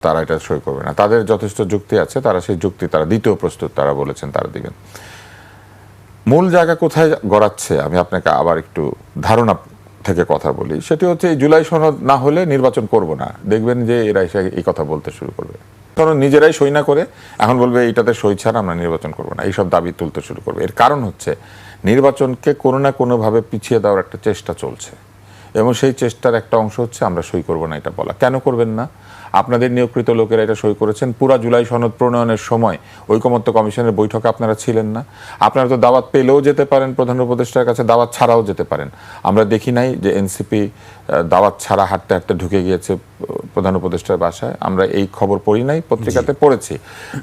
তারা এটা সই করবে না। তাদের যথেষ্ট যুক্তি আছে, তারা সেই যুক্তি তারা দিতেও প্রস্তুত, তারা বলেছেন তারা দিবেন। মূল জায়গা কোথায় গড়াচ্ছে আমি আপনাকে আবার একটু ধারণা থেকে কথা বলি। সেটি হচ্ছে এই জুলাই সনদ না হলে নির্বাচন করব না। দেখবেন যে এরা এসে এই কথা বলতে শুরু করবে, কারণ নিজেরাই সই না করে এখন বলবে এইটাতে সই ছাড়া আমরা নির্বাচন করব না, এইসব দাবি তুলতে শুরু করবে। এর কারণ হচ্ছে নির্বাচনকে কোনো না কোনোভাবে পিছিয়ে দেওয়ার একটা চেষ্টা চলছে, এবং সেই চেষ্টার একটা অংশ হচ্ছে আমরা সই করব না এটা বলা। কেন করবেন না? আপনাদের নিয়োগকৃত লোকেরা এটা সই করেছেন। পুরা জুলাই সনদ প্রণয়নের সময় ঐকমত্য কমিশনের বৈঠকে আপনারা ছিলেন না। আপনারা তো দাওয়াত পেলেও যেতে পারেন, প্রধান উপদেষ্টার কাছে দাওয়াত ছাড়াও যেতে পারেন। আমরা দেখি নাই যে এনসিপি দাওয়াত ছাড়া হাঁটতে হাঁটতে ঢুকে গিয়েছে প্রধান উপদেষ্টার বাসায়। আমরা এই খবর পড়ি নাই, পত্রিকাতে পড়েছি।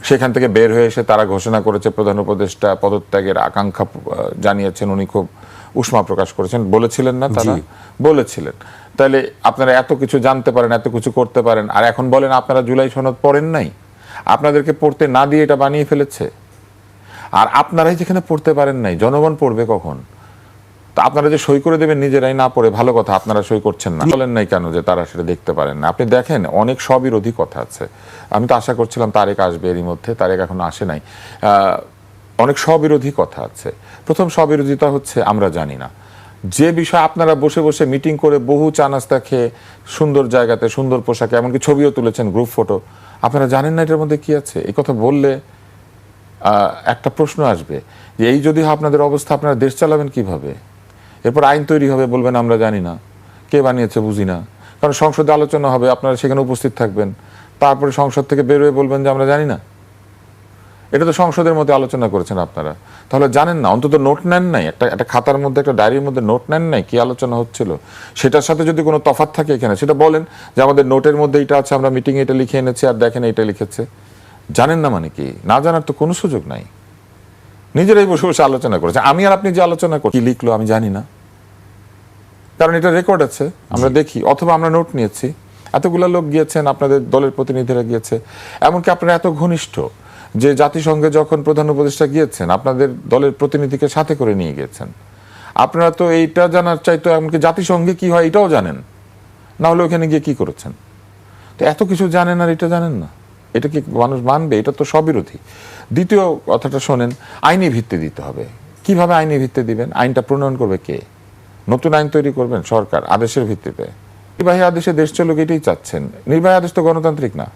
সেখান থেকে বের হয়ে এসে তারা ঘোষণা করেছে, প্রধান উপদেষ্টা পদত্যাগের আকাঙ্ক্ষা জানিয়েছেন, উনি খুব উষ্মা প্রকাশ করেছেন। বলেছিলেন না তারা? বলেছিলেন। তাহলে আপনারা এত কিছু জানতে পারেন, এত কিছু করতে পারেন, আর এখন বলেন আপনারা জুলাই সনদ পড়েন নাই। আপনাদেরকে পড়তে না দিয়ে এটা বানিয়ে ফেলেছে। আর আপনারাই যেখানে পড়তে পারেন নাই, জনগণ পড়বে কখন? তা আপনারা যে সই করে দেবেন নিজেরাই না পড়ে, ভালো কথা, আপনারা সই করছেন না। বলেন নাই কেন যে তারা সেটা দেখতে পারেন না? আপনি দেখেন অনেক স্ববিরোধী কথা আছে। আমি তো আশা করছিলাম তারেক আসবে, এরই মধ্যে তারেক এখনো আসে নাই। অনেক স্ববিরোধী কথা আছে। প্রথম স্ববিরোধিতা হচ্ছে আমরা জানি না। যে বিষয় আপনারা বসে বসে মিটিং করে বহু চা নাস্তা খেয়ে সুন্দর জায়গাতে সুন্দর পোশাকে, এমনকি ছবিও তুলেছেন, গ্রুপ ফটো, আপনারা জানেন না এটার মধ্যে কি আছে? এই কথা বললে একটা প্রশ্ন আসবে যে এই যদি আপনাদের অবস্থা, আপনারা দেশ চালাবেন কিভাবে? এরপর আইন তৈরি হবে, বলবেন আমরা জানি না, কে বানিয়েছে বুঝি না। কারণ সংসদে আলোচনা হবে, আপনারা সেখানে উপস্থিত থাকবেন, তারপরে সংসদ থেকে বেরোয় বলবেন যে আমরা জানি না। এটা তো সংসদের মধ্যে আলোচনা করেছেন আপনারা, তাহলে জানেন না? অন্তত নোট নেন নাই, একটা খাতার মধ্যে, একটা ডায়েরির মধ্যে নোট নেন নাই কি আলোচনা হচ্ছিল। সেটার সাথে যদি কোনো তফাৎ থাকে এখানে, সেটা বলেন যে আমাদের নোটের মধ্যে এটা আছে, আমরা মিটিংয়ে এটা লিখে এনেছি, আর দেখেন এটা লিখেছে। জানেন না মানে কি? না জানার তো কোনো সুযোগ নাই। নিজেরাই বসে বসে আলোচনা করেছে। আমি আর আপনি যে আলোচনা করি, কি লিখলো আমি জানি না, কারণ এটা রেকর্ড আছে, আমরা দেখি। অথবা আমরা নোট নিয়েছি, এতগুলো লোক গিয়েছেন, আপনাদের দলের প্রতিনিধিরা গিয়েছে, এমনকি আপনারা এত ঘনিষ্ঠ যে জাতিসংঘে যখন প্রধান উপদেষ্টা গিয়েছেন, আপনাদের দলের প্রতিনিধিকে সাথে করে নিয়ে গিয়েছেন। আপনারা তো এইটা জানার চাইতো, এমনকি জাতিসংঘে কি হয় এটাও জানেন না, হলে ওখানে গিয়ে কি করেছেন? তো এত কিছু জানেন আর এটা জানেন না, এটা কি মানুষ মানবে? এটা তো স্ববিরোধী। দ্বিতীয় কথাটা শোনেন, আইনি ভিত্তি দিতে হবে। কিভাবে আইনি ভিত্তি দিবেন? আইনটা প্রণয়ন করবে কে? নতুন আইন তৈরি করবেন সরকার আদেশের ভিত্তিতে? নির্বাহী আদেশে দেশ চলুক, এটাই চাচ্ছেন। নির্বাহী আদেশ তো গণতান্ত্রিক না।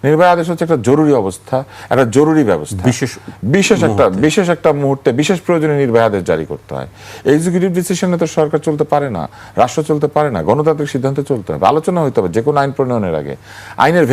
নির্বাহী আদেশ হচ্ছে একটা জরুরি অবস্থা, একটা জরুরি ব্যবস্থা, বিশেষ একটা মুহূর্তে বিশেষ প্রয়োজনে নির্বাহী আদেশ জারি করতে হয়। এক্সিকিউটিভ ডিসিশনে তো সরকার চলতে পারে না, রাষ্ট্র চলতে পারে না। গণতান্ত্রিক সিদ্ধান্তে চলতে হবে, আলোচনা হইতে হবে যে কোনো আইন প্রণয়নের আগে। আইনের